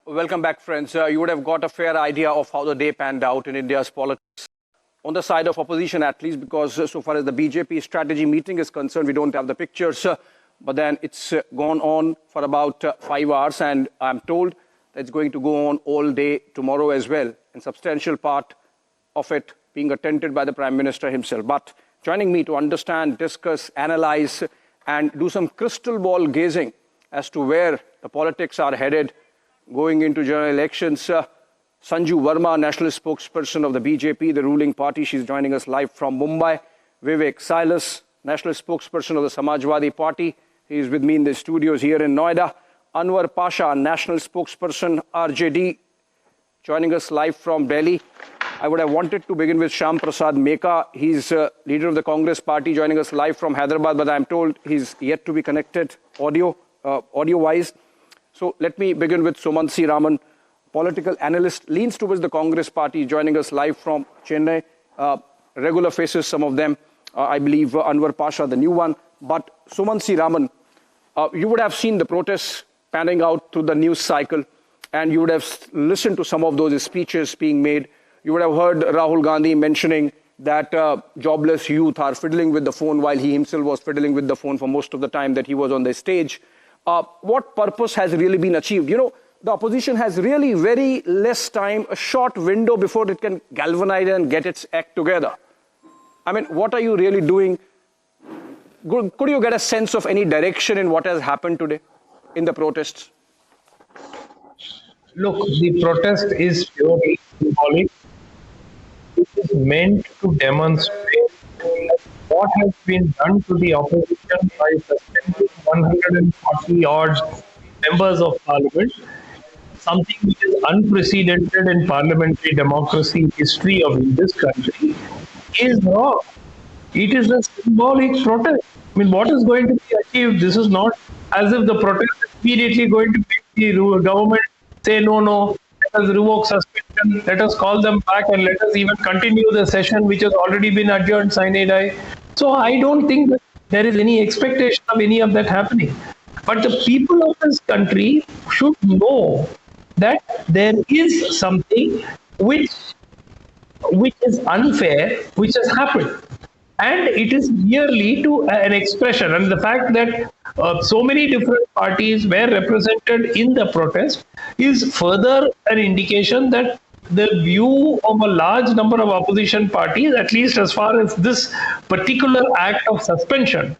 Welcome back, friends. You would have got a fair idea of how the day panned out in India's politics. On the side of opposition, at least, because so far as the BJP strategy meeting is concerned, we don't have the pictures. But then it's gone on for about 5 hours, and I'm told that it's going to go on all day tomorrow as well, and substantial part of it being attended by the Prime Minister himself. But joining me to understand, discuss, analyze, and do some crystal ball gazing as to where the politics are headed going into general elections, Sanju Verma, national spokesperson of the BJP, the ruling party. She's joining us live from Mumbai. Vivek Silas, national spokesperson of the Samajwadi Party. He is with me in the studios here in Noida. Anwar Pasha, national spokesperson, RJD, joining us live from Delhi. I would have wanted to begin with Syam Prasad Meka. He's leader of the Congress Party, joining us live from Hyderabad, but I'm told he's yet to be connected audio-wise. So let me begin with Sumansi Raman, political analyst, leans towards the Congress Party, joining us live from Chennai. Regular faces, some of them. I believe Anwar Pasha, the new one. But Sumansi Raman, you would have seen the protests panning out through the news cycle, and you would have listened to some of those speeches being made. You would have heard Rahul Gandhi mentioning that jobless youth are fiddling with the phone while he himself was fiddling with the phone for most of the time that he was on the stage. What purpose has really been achieved? You know, the opposition has really very less time, a short window before it can galvanize and get its act together. I mean, what are you really doing? Could you get a sense of any direction in what has happened today in the protests? Look, the protest is purely symbolic. It is meant to demonstrate what has been done to the opposition by suspending 140 odd members of parliament, something which is unprecedented in parliamentary democracy history of this country, is wrong. It is a symbolic protest. I mean, what is going to be achieved? This is not as if the protest is immediately going to make the government say, no, let us revoke suspension, let us call them back, and let us even continue the session which has already been adjourned sine die. So I don't think that there is any expectation of any of that happening. But the people of this country should know that there is something which is unfair, which has happened. And it is merely to an expression. And the fact that so many different parties were represented in the protest is further an indication that the view of a large number of opposition parties, at least as far as this particular act of suspension,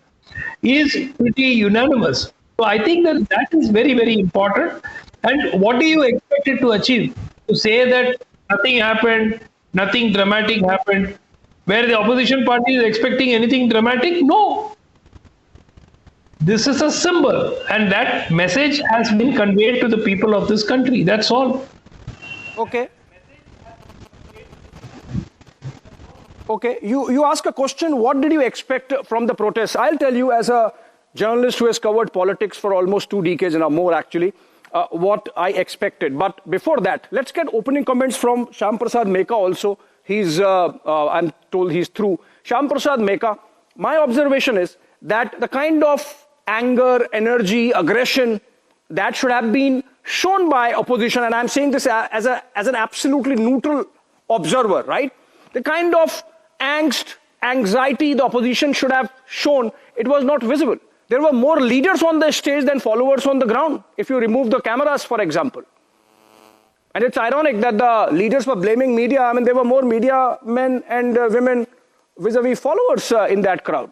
is pretty unanimous. So I think that that is very, very important. And what do you expect it to achieve? To say that nothing happened, nothing dramatic happened, where the opposition party is expecting anything dramatic? No. This is a symbol, and that message has been conveyed to the people of this country. That's all. Okay. Okay. You ask a question, what did you expect from the protests? I'll tell you, as a journalist who has covered politics for almost 2 decades and more actually, what I expected. But before that, let's get opening comments from Syam Prasad Meka also. He's, I'm told he's through. Syam Prasad Meka, my observation is that the kind of anger, energy, aggression that should have been shown by opposition, and I'm saying this as an absolutely neutral observer, right? The kind of angst, anxiety the opposition should have shown, it was not visible. There were more leaders on the stage than followers on the ground, if you remove the cameras, for example. And it's ironic that the leaders were blaming media. I mean, there were more media men and women vis-a-vis followers in that crowd.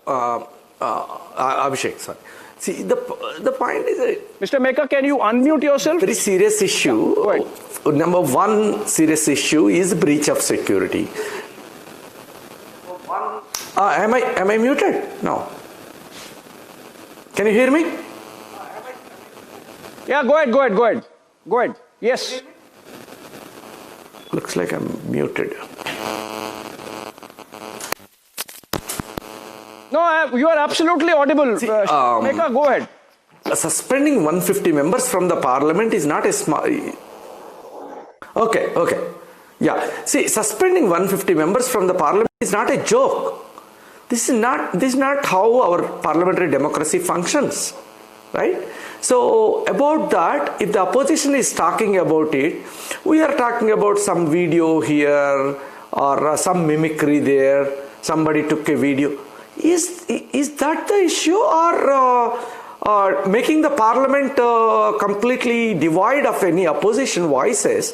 Abhishek, sorry. See, the point is Mr. Meka, can you unmute yourself? Very serious issue. Number one serious issue is breach of security. Am I muted? No. Can you hear me? Yeah, go ahead. Yes. Looks like I'm muted. No, you are absolutely audible. See, Meka, go ahead. Suspending 150 members from the parliament is not a small... Okay. Yeah, see, suspending 150 members from the parliament is not a joke. This is not how our parliamentary democracy functions, right? So about that, if the opposition is talking about it, we are talking about some video here or some mimicry there. Somebody took a video. Is that the issue, or making the parliament completely devoid of any opposition voices?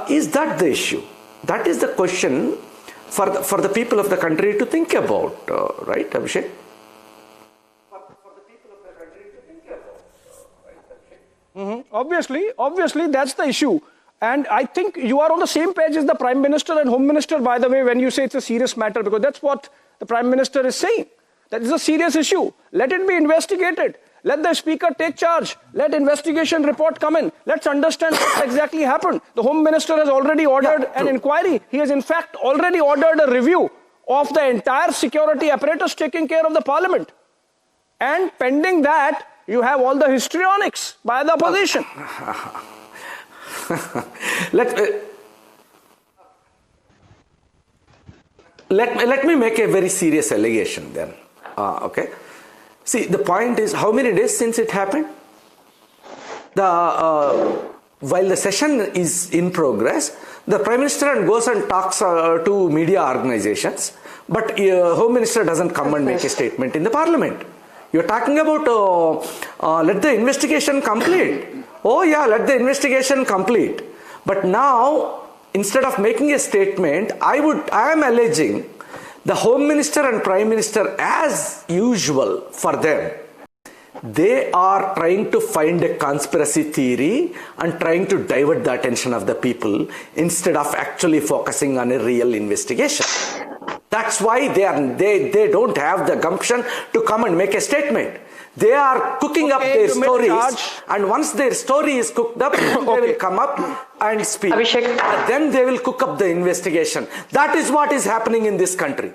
Is that the issue? That is the question for the people of the country to think about, right, Abhishek? Obviously, that's the issue. And I think you are on the same page as the Prime Minister and Home Minister, by the way, when you say it's a serious matter, because that's what the Prime Minister is saying. That is a serious issue. Let it be investigated. Let the Speaker take charge. Let investigation report come in. Let's understand what exactly happened. The Home Minister has already ordered an inquiry. He has in fact already ordered a review of the entire security apparatus taking care of the Parliament. And pending that, you have all the histrionics by the opposition. Let me make a very serious allegation then. Okay. See, the point is, how many days since it happened? While the session is in progress, the Prime Minister goes and talks to media organizations, but Home Minister doesn't come and make a statement in the Parliament. You're talking about let the investigation complete. Oh yeah, let the investigation complete. But now, instead of making a statement, I am alleging the Home Minister and Prime Minister, as usual for them, they are trying to find a conspiracy theory and trying to divert the attention of the people instead of actually focusing on a real investigation. That's why they don't have the gumption to come and make a statement. They are cooking up their stories, and once their story is cooked up, they will come up and speak. Then they will cook up the investigation. That is what is happening in this country.